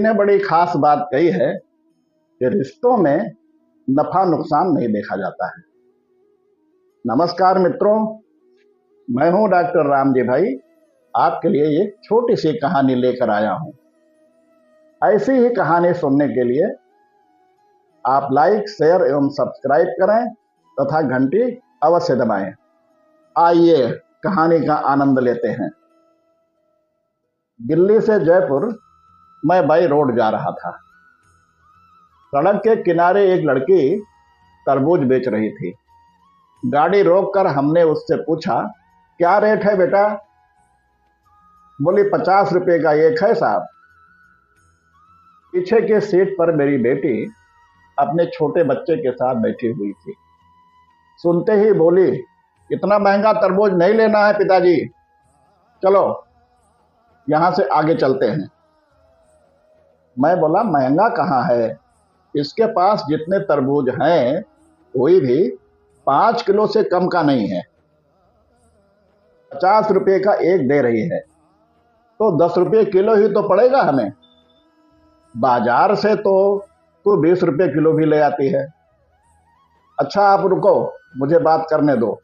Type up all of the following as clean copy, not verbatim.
ने बड़ी खास बात कही है कि रिश्तों में नफा नुकसान नहीं देखा जाता है। नमस्कार मित्रों, मैं हूं डॉक्टर राम जी भाई, आपके लिए एक छोटी सी कहानी लेकर आया हूं। ऐसी ही कहानी सुनने के लिए आप लाइक, शेयर एवं सब्सक्राइब करें तथा घंटी अवश्य दबाएं। आइए कहानी का आनंद लेते हैं। दिल्ली से जयपुर मैं बाई रोड जा रहा था। सड़क के किनारे एक लड़की तरबूज बेच रही थी। गाड़ी रोककर हमने उससे पूछा, क्या रेट है बेटा? बोली 50 रुपए का एक है साहब। पीछे के सीट पर मेरी बेटी अपने छोटे बच्चे के साथ बैठी हुई थी। सुनते ही बोली, इतना महंगा तरबूज नहीं लेना है पिताजी, चलो यहां से आगे चलते हैं। मैं बोला, महंगा कहाँ है, इसके पास जितने तरबूज हैं कोई भी 5 किलो से कम का नहीं है। 50 रुपए का एक दे रही है तो 10 रुपये किलो ही तो पड़ेगा हमें। बाजार से तो 20 रुपये किलो भी ले आती है। अच्छा आप रुको, मुझे बात करने दो,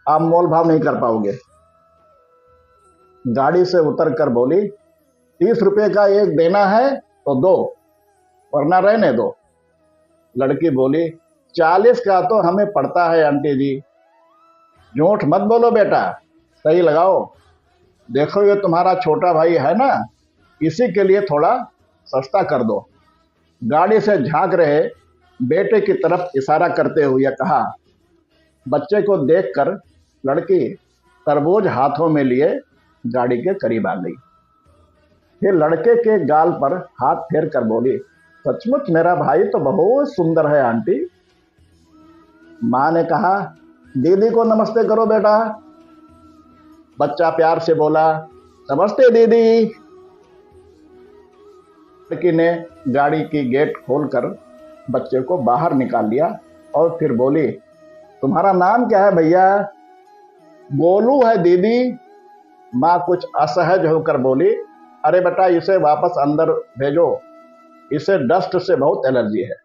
आप मोल भाव नहीं कर पाओगे। गाड़ी से उतर कर बोली, 30 रुपए का एक देना है तो दो, वरना रहने दो। लड़की बोली, 40 का तो हमें पड़ता है आंटी जी। झूठ मत बोलो बेटा, सही लगाओ। देखो ये तुम्हारा छोटा भाई है ना, इसी के लिए थोड़ा सस्ता कर दो। गाड़ी से झांक रहे बेटे की तरफ इशारा करते हुए कहा। बच्चे को देखकर लड़की तरबूज हाथों में लिए गाड़ी के करीब आ गई। फिर लड़के के गाल पर हाथ फेर कर बोली, सचमुच मेरा भाई तो बहुत सुंदर है आंटी। माँ ने कहा, दीदी को नमस्ते करो बेटा। बच्चा प्यार से बोला, नमस्ते दीदी। लड़की ने गाड़ी की गेट खोलकर बच्चे को बाहर निकाल लिया और फिर बोली, तुम्हारा नाम क्या है भैया? गोलू है दीदी। माँ कुछ असहज होकर बोली, अरे बेटा इसे वापस अंदर भेजो, इसे डस्ट से बहुत एलर्जी है।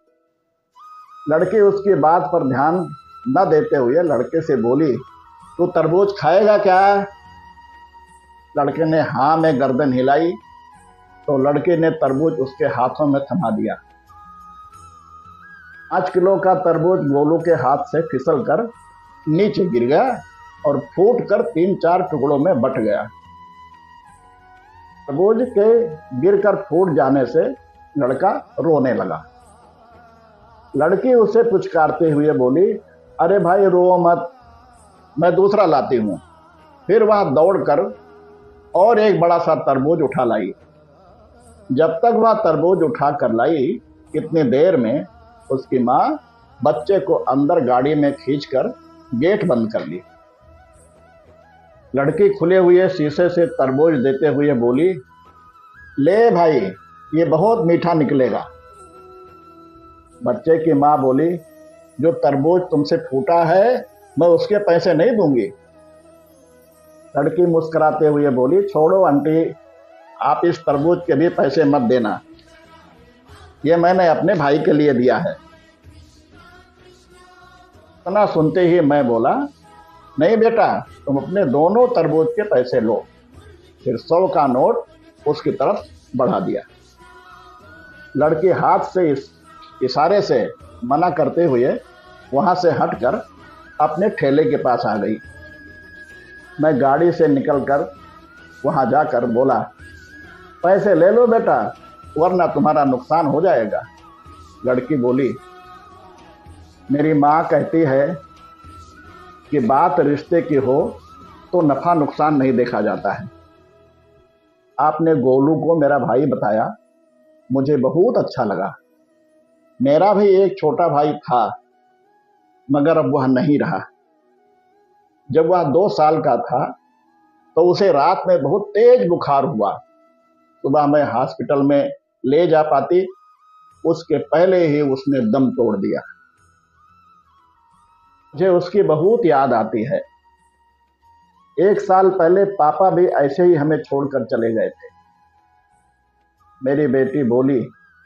लड़की उसकी बात पर ध्यान न देते हुए लड़के से बोली, तू तरबूज खाएगा क्या? लड़के ने हाँ में गर्दन हिलाई तो लड़के ने तरबूज उसके हाथों में थमा दिया। 5 किलो का तरबूज गोलू के हाथ से फिसल कर नीचे गिर गया और फूट कर 3-4 टुकड़ों में बट गया। तरबूज के गिरकर फूट जाने से लड़का रोने लगा। लड़की उसे पुचकारते हुए बोली, अरे भाई रो मत, मैं दूसरा लाती हूँ। फिर वह दौड़कर और एक बड़ा सा तरबूज उठा लाई। जब तक वह तरबूज उठा कर लाई, इतनी देर में उसकी माँ बच्चे को अंदर गाड़ी में खींचकर गेट बंद कर ली। लड़की खुले हुए शीशे से तरबूज देते हुए बोली, ले भाई ये बहुत मीठा निकलेगा। बच्चे की माँ बोली, जो तरबूज तुमसे फूटा है मैं उसके पैसे नहीं दूंगी। लड़की मुस्कुराते हुए बोली, छोड़ो आंटी, आप इस तरबूज के भी पैसे मत देना, ये मैंने अपने भाई के लिए दिया है। इतना सुनते ही मैं बोला, नहीं बेटा, तुम अपने दोनों तरबूज के पैसे लो। फिर 100 का नोट उसकी तरफ बढ़ा दिया। लड़की हाथ से इशारे से मना करते हुए वहां से हटकर अपने ठेले के पास आ गई। मैं गाड़ी से निकलकर वहां जाकर बोला, पैसे ले लो बेटा, वरना तुम्हारा नुकसान हो जाएगा। लड़की बोली, मेरी माँ कहती है कि बात रिश्ते की हो तो नफा नुकसान नहीं देखा जाता है। आपने गोलू को मेरा भाई बताया, मुझे बहुत अच्छा लगा। मेरा भी एक छोटा भाई था, मगर अब वह नहीं रहा। जब वह 2 साल का था तो उसे रात में बहुत तेज बुखार हुआ। सुबह मैं हॉस्पिटल में ले जा पाती, उसके पहले ही उसने दम तोड़ दिया। मुझे उसकी बहुत याद आती है। 1 साल पहले पापा भी ऐसे ही हमें छोड़कर चले गए थे। मेरी बेटी बोली,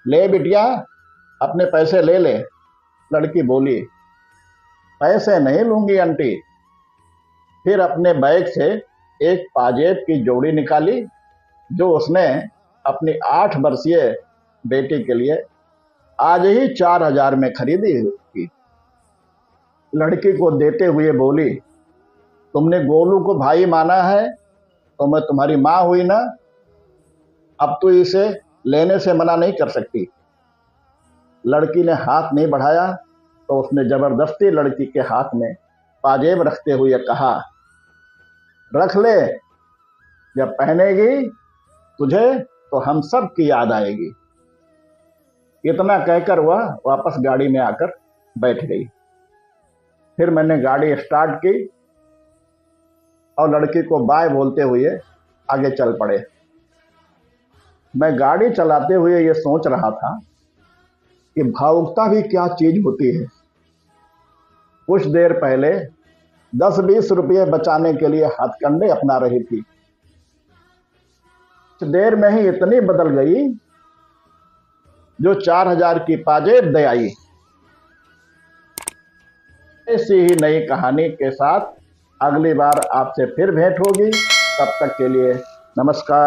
ले बिटिया, अपने पैसे ले ले। लड़की बोली, पैसे नहीं लूंगी आंटी। फिर अपने बैग से एक पाजेब की जोड़ी निकाली जो उसने अपनी 8 वर्षीय बेटी के लिए आज ही 4,000 में खरीदी थी। लड़की को देते हुए बोली, तुमने गोलू को भाई माना है तो मैं तुम्हारी माँ हुई ना, अब तो इसे लेने से मना नहीं कर सकती। लड़की ने हाथ नहीं बढ़ाया तो उसने जबरदस्ती लड़की के हाथ में पाजेब रखते हुए कहा, रख ले, जब पहनेगी तुझे तो हम सब की याद आएगी। इतना कहकर वह वापस गाड़ी में आकर बैठ गई। फिर मैंने गाड़ी स्टार्ट की और लड़की को बाय बोलते हुए आगे चल पड़े। मैं गाड़ी चलाते हुए ये सोच रहा था कि भावुकता भी क्या चीज होती है। कुछ देर पहले 10-20 रुपये बचाने के लिए हथकंडे अपना रही थी, कुछ देर में ही इतनी बदल गई जो 4,000 की पाजेब दे आई। ऐसी ही नई कहानी के साथ अगली बार आपसे फिर भेंट होगी। तब तक के लिए नमस्कार।